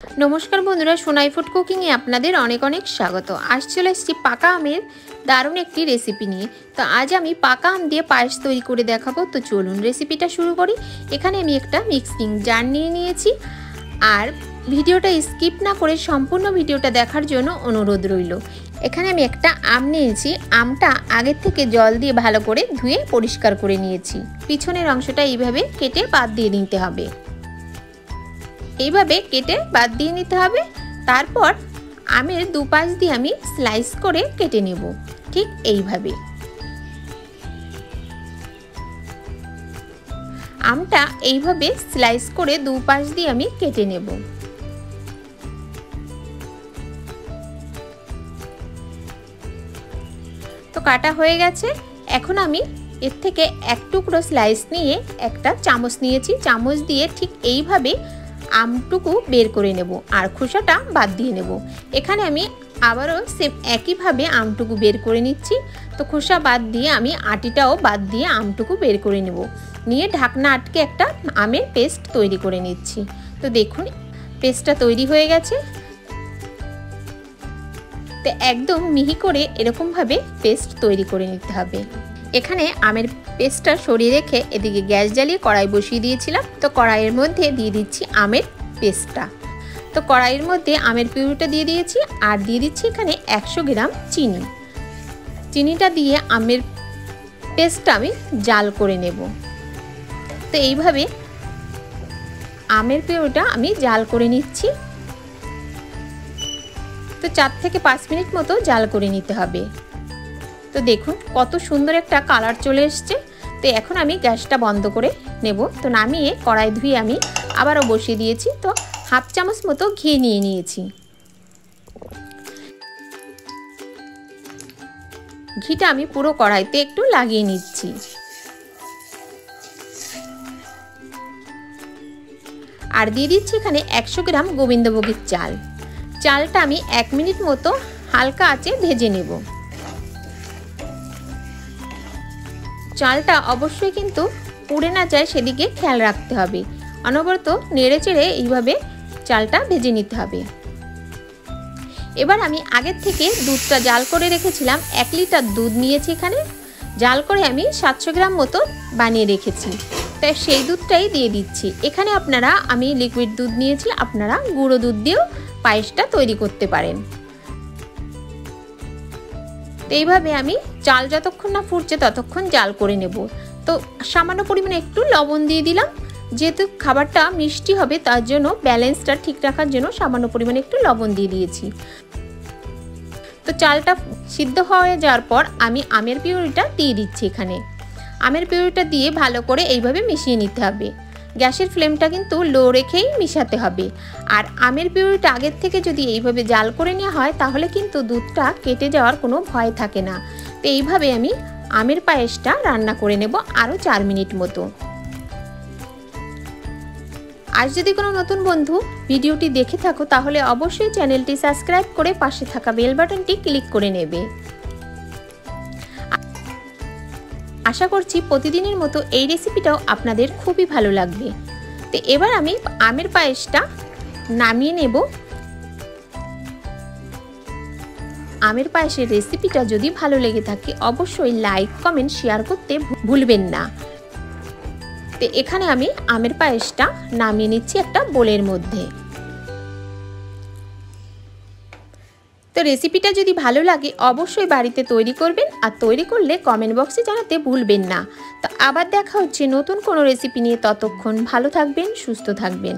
नमस्कार बंधुरा सोनाई फूड कुकिंगे आपनादेर अनेक अनेक स्वागत। आज चले एसेछि पाका आमेर दारुण एकटी रेसिपि निये। तो आज आमी पाका आम दिये पायेस तैरी करे देखाबो। तो चलुन रेसिपिटा शुरू करी। एखाने आमी एकटा मिक्सिंग जार निये नियेछि आर भिडियोटा स्किप ना करे सम्पूर्ण भिडियोटा देखार जोन्नो अनुरोध रइलो। एखाने आमी एकटा आम नियेछि, आमटा आगे थेके जल दिये भालो करे धुए परिष्कार करे नियेछि। पिछनेर अंशटा एइभाবে केटे बाद दिये निते हबे। এইভাবে কেটে বাদ দিয়ে নিতে হবে। তারপর আমের দুপাশ দিয়ে আমি স্লাইস করে কেটে নেব, ঠিক এইভাবে। আমটা এইভাবে স্লাইস করে দুপাশ দিয়ে আমি কেটে নেব। তো কাটা হয়ে গেছে। এখন আমি এর থেকে এক টুকরো স্লাইস নিয়ে একটা চামচ নিয়েছি, চামচ দিয়ে ঠিক এইভাবে আমটুকু বের করে নেব আর খোসাটা বাদ দিয়ে নেব। এখানে আমি আবারও সেম একইভাবে আমটুকু বের করে নিচ্ছি। তো খোসা বাদ দিয়ে আমি আটিটাও বাদ দিয়ে আমটুকু বের করে নেব, নিয়ে ঢাকনা আটকে একটা আমের পেস্ট তৈরি করে নিচ্ছি। তো দেখুন পেস্টটা তৈরি হয়ে গেছে। তো একদম মিহি করে এরকমভাবে পেস্ট তৈরি করে নিতে হবে। এখানে আমের পেস্টটা সরিয়ে রেখে এদিকে গ্যাস জ্বালিয়ে কড়াই বসিয়ে দিয়েছিলাম। তো কড়াইয়ের মধ্যে দিয়ে দিচ্ছি আমের পেস্টটা। তো কড়াইয়ের মধ্যে আমের পিউরিটা দিয়ে দিয়েছি আর দিয়ে দিচ্ছি এখানে 100 গ্রাম চিনি। চিনিটা দিয়ে আমের পেস্টটা আমি জাল করে নেব। তো এইভাবে আমের পিউরিটা আমি জাল করে নিচ্ছি। তো 4 থেকে 5 মিনিট মতো জাল করে নিতে হবে। তো দেখুন কত সুন্দর একটা কালার চলে এসছে। তো এখন আমি গ্যাসটা বন্ধ করে নেব। তো নামিয়ে কড়াই ধুয়ে আমি আবারও বসিয়ে দিয়েছি। তো হাফ চামচ মতো ঘি নিয়ে নিয়েছি। ঘিটা আমি পুরো কড়াইতে একটু লাগিয়ে নিচ্ছি। আর দিয়ে দিচ্ছি এখানে 100 গ্রাম গোবিন্দভোগের চাল। চালটা আমি 1 মিনিট মতো হালকা আঁচে ভেজে নেব। চালটা অবশ্যই কিন্তু পুড়ে না যায় সেদিকে খেয়াল রাখতে হবে। অনবরত নেড়ে চেড়ে এইভাবে চালটা ভেজে নিতে হবে। এবার আমি আগের থেকে দুধটা জাল করে রেখেছিলাম। 1 লিটার দুধ নিয়েছি এখানে, জাল করে আমি 700 গ্রাম মতো বানিয়ে রেখেছি। তাই সেই দুধটাই দিয়ে দিচ্ছি। এখানে আমি লিকুইড দুধ নিয়েছি, আপনারা গুঁড়ো দুধ দিয়েও পায়েসটা তৈরি করতে পারেন। তো এইভাবে আমি চাল যতক্ষণ না ফুটছে ততক্ষণ জাল করে নেব। তো সামান্য পরিমাণে একটু লবণ দিয়ে দিলাম, যেহেতু খাবারটা মিষ্টি হবে তার জন্য ব্যালেন্সটা ঠিক রাখার জন্য সামান্য পরিমাণে একটু লবণ দিয়ে দিয়েছি। তো চালটা সিদ্ধ হয়ে যাওয়ার পর আমি আমের পিউরিটা দিয়ে দিচ্ছি। এখানে আমের পিউরিটা দিয়ে ভালো করে এইভাবে মিশিয়ে নিতে হবে। গ্যাসের ফ্লেমটা কিন্তু লো রেখেই মিশাতে হবে। আর আমের পিউরিটা আগের থেকে যদি এইভাবে জাল করে নেওয়া হয় তাহলে কিন্তু দুধটা কেটে যাওয়ার কোনো ভয় থাকে না। তো এইভাবে আমি আমের পায়েসটা রান্না করে নেব আরও 4 মিনিট মতো। আজ যদি কোনো নতুন বন্ধু ভিডিওটি দেখে থাকো তাহলে অবশ্যই চ্যানেলটি সাবস্ক্রাইব করে পাশে থাকা বেল বাটনটি ক্লিক করে নেবে। আশা করছি প্রতিদিনের মতো এই রেসিপিটাও আপনাদের খুবই ভালো লাগবে। তো এবার আমি আমের পায়েসটা নামিয়ে নেব। আমের পায়েসের রেসিপিটা যদি ভালো লেগে থাকে অবশ্যই লাইক কমেন্ট শেয়ার করতে ভুলবেন না। তো এখানে আমি আমের পায়েসটা নামিয়ে নিচ্ছি একটা বোলের মধ্যে। তো রেসিপিটা যদি ভালো লাগে অবশ্যই বাড়িতে তৈরি করবেন, আর তৈরি করলে কমেন্ট বক্সে জানাতে ভুলবেন না। তো আবার দেখা হচ্ছে নতুন কোনো রেসিপি নিয়ে। ততক্ষণ ভালো থাকবেন, সুস্থ থাকবেন।